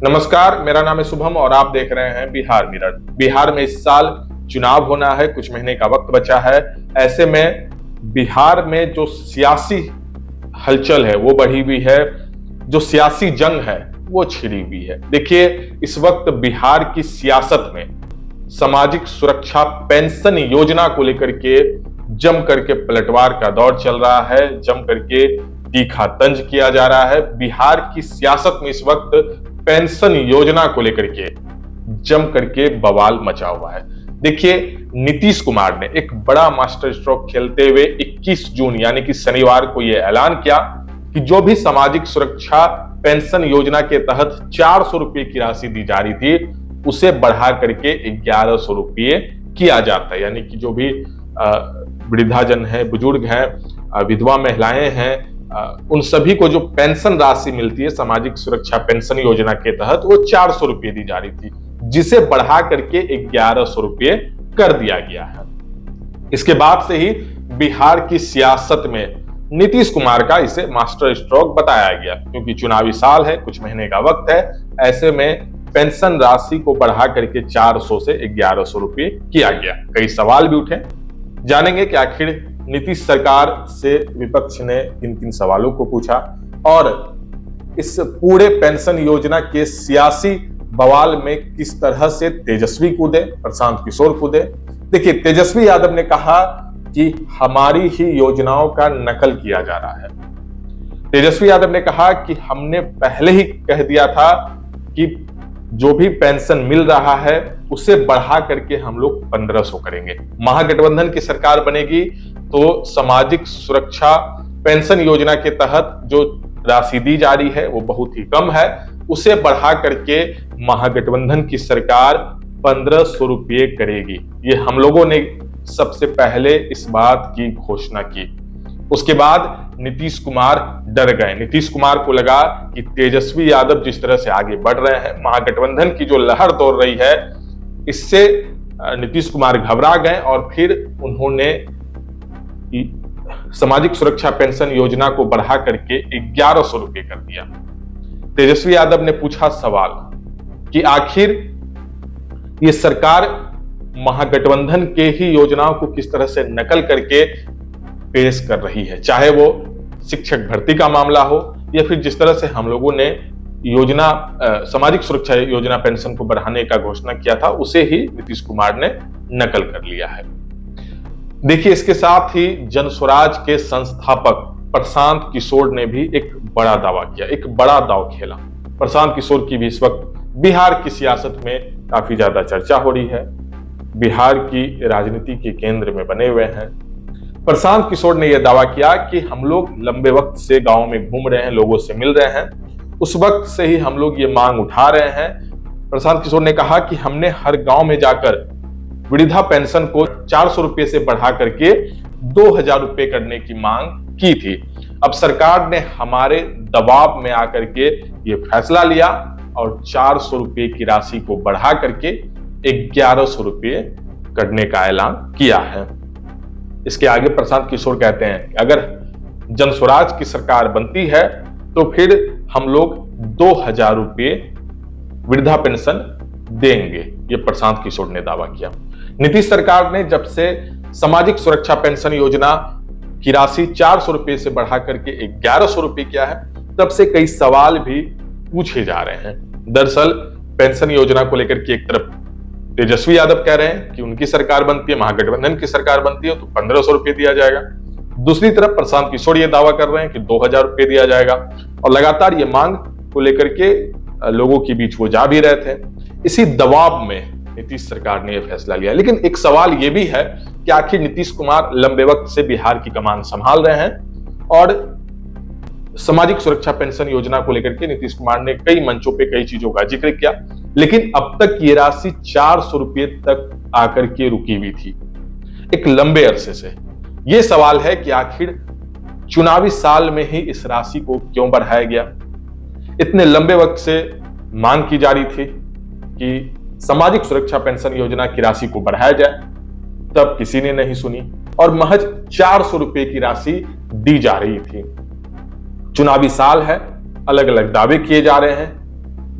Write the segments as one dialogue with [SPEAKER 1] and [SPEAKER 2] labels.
[SPEAKER 1] नमस्कार, मेरा नाम है शुभम और आप देख रहे हैं बिहार मिरर। बिहार में इस साल चुनाव होना है, कुछ महीने का वक्त बचा है। ऐसे में बिहार में जो सियासी हलचल है वो बढ़ी हुई है, जो सियासी जंग है वो छिड़ी हुई है। देखिए, इस वक्त बिहार की सियासत में सामाजिक सुरक्षा पेंशन योजना को लेकर के जम करके पलटवार का दौर चल रहा है, जम करके तीखा तंज किया जा रहा है। बिहार की सियासत में इस वक्त पेंशन योजना को लेकर के जम करके बवाल मचा हुआ है। देखिए, नीतीश कुमार ने एक बड़ा मास्टर स्ट्रोक खेलते हुए 21 जून यानी कि शनिवार को यह ऐलान किया कि जो भी सामाजिक सुरक्षा पेंशन योजना के तहत 400 रुपए की राशि दी जा रही थी उसे बढ़ा करके 1100 रुपये किया जाता है। यानी कि जो भी वृद्धाजन है, बुजुर्ग हैं, विधवा महिलाएं हैं, उन सभी को जो पेंशन राशि मिलती है सामाजिक सुरक्षा पेंशन योजना के तहत वो 400 रुपये दी जा रही थी, जिसे बढ़ा करके 1100 रुपये कर दिया गया है। इसके बाद से ही बिहार की सियासत में नीतीश कुमार का इसे मास्टर स्ट्रोक बताया गया, क्योंकि चुनावी साल है, कुछ महीने का वक्त है। ऐसे में पेंशन राशि को बढ़ा करके 400 से 1100 रुपये किया गया। कई सवाल भी उठे, जानेंगे कि आखिर नीतीश सरकार से विपक्ष ने किन किन सवालों को पूछा और इस पूरे पेंशन योजना के सियासी बवाल में किस तरह से तेजस्वी कूदे, प्रशांत किशोर कूदे। देखिए, तेजस्वी यादव ने कहा कि हमारी ही योजनाओं का नकल किया जा रहा है। तेजस्वी यादव ने कहा कि हमने पहले ही कह दिया था कि जो भी पेंशन मिल रहा है उसे बढ़ा करके हम लोग 1500 करेंगे। महागठबंधन की सरकार बनेगी तो सामाजिक सुरक्षा पेंशन योजना के तहत जो राशि दी जा रही है वो बहुत ही कम है, उसे बढ़ा करके महागठबंधन की सरकार 1500 रुपये करेगी। ये हम लोगों ने सबसे पहले इस बात की घोषणा की। उसके बाद नीतीश कुमार डर गए। नीतीश कुमार को लगा कि तेजस्वी यादव जिस तरह से आगे बढ़ रहे हैं, महागठबंधन की जो लहर दौड़ रही है, इससे नीतीश कुमार घबरा गए और फिर उन्होंने सामाजिक सुरक्षा पेंशन योजना को बढ़ा करके 1100 रुपये कर दिया। तेजस्वी यादव ने पूछा सवाल कि आखिर ये सरकार महागठबंधन के ही योजनाओं को किस तरह से नकल करके पेश कर रही है, चाहे वो शिक्षक भर्ती का मामला हो या फिर जिस तरह से हम लोगों ने योजना सामाजिक सुरक्षा योजना पेंशन को बढ़ाने का घोषणा किया था उसे ही नीतीश कुमार ने नकल कर लिया है। देखिए, इसके साथ ही जनस्वराज के संस्थापक प्रशांत किशोर ने भी एक बड़ा दावा किया, एक बड़ा दाव खेला। प्रशांत किशोर की भी इस वक्त बिहार की सियासत में काफी ज्यादा चर्चा हो रही है, बिहार की राजनीति के केंद्र में बने हुए हैं। प्रशांत किशोर ने यह दावा किया कि हम लोग लंबे वक्त से गांव में घूम रहे हैं, लोगों से मिल रहे हैं, उस वक्त से ही हम लोग ये मांग उठा रहे हैं। प्रशांत किशोर ने कहा कि हमने हर गांव में जाकर वृद्धा पेंशन को 400 रुपये से बढ़ा करके 2000 रुपये करने की मांग की थी। अब सरकार ने हमारे दबाव में आकर के ये फैसला लिया और 400 रुपये की राशि को बढ़ा करके 1100 रुपये करने का ऐलान किया है। इसके आगे प्रशांत किशोर कहते हैं कि अगर जनस्वराज की सरकार बनती है तो फिर हम लोग 2000 रुपये वृद्धा पेंशन देंगे, ये प्रशांत किशोर ने दावा किया। नीतीश सरकार ने जब से सामाजिक सुरक्षा पेंशन योजना की राशि 400 रुपये से बढ़ा करके 1100 रुपये किया है, तब से कई सवाल भी पूछे जा रहे हैं। दरअसल पेंशन योजना को लेकर के एक तरफ तेजस्वी यादव कह रहे हैं कि उनकी सरकार बनती है, महागठबंधन की सरकार बनती है तो 1500 रुपये दिया जाएगा। दूसरी तरफ प्रशांत किशोर ये दावा कर रहे हैं कि 2000 रुपये दिया जाएगा और लगातार ये मांग को लेकर के लोगों के बीच वो जा भी रहे थे। इसी दबाव में नीतीश सरकार ने यह फैसला लिया। लेकिन एक सवाल यह भी है कि आखिर नीतीश कुमार लंबे वक्त से बिहार की कमान संभाल रहे हैं और सामाजिक सुरक्षा पेंशन योजना को लेकर के नीतीश कुमार ने कई मंचों पे कई चीजों का जिक्र किया, लेकिन अब तक ये राशि 400 रुपये तक आकर के रुकी हुई थी एक लंबे अरसे से। यह सवाल है कि आखिर चुनावी साल में ही इस राशि को क्यों बढ़ाया गया। इतने लंबे वक्त से मांग की जा रही थी कि सामाजिक सुरक्षा पेंशन योजना की राशि को बढ़ाया जाए, तब किसी ने नहीं सुनी और महज 400 रुपये की राशि दी जा रही थी। चुनावी साल है, अलग अलग दावे किए जा रहे हैं,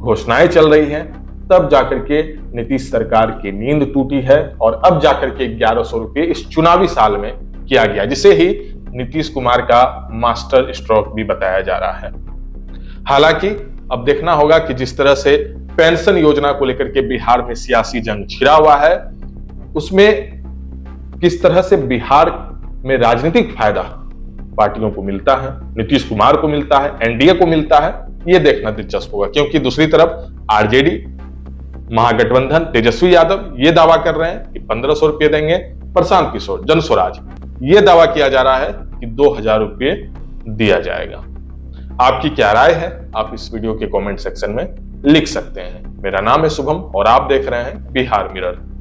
[SPEAKER 1] घोषणाएं चल रही हैं, तब जाकर के नीतीश सरकार की नींद टूटी है और अब जाकर के 1100 रुपये इस चुनावी साल में किया गया, जिसे ही नीतीश कुमार का मास्टर स्ट्रोक भी बताया जा रहा है। हालांकि अब देखना होगा कि जिस तरह से पेंशन योजना को लेकर के बिहार में सियासी जंग छिड़ा हुआ है, उसमें किस तरह से बिहार में राजनीतिक फायदा पार्टियों को मिलता है, नीतीश कुमार को मिलता है, एनडीए को मिलता है, यह देखना दिलचस्प होगा। क्योंकि दूसरी तरफ आरजेडी, महागठबंधन, तेजस्वी यादव ये दावा कर रहे हैं कि 1500 रुपये देंगे। प्रशांत किशोर, जनस्वराज, ये दावा किया जा रहा है कि 2000 रुपये दिया जाएगा। आपकी क्या राय है, आप इस वीडियो के कमेंट सेक्शन में लिख सकते हैं। मेरा नाम है शुभम और आप देख रहे हैं बिहार मिरर।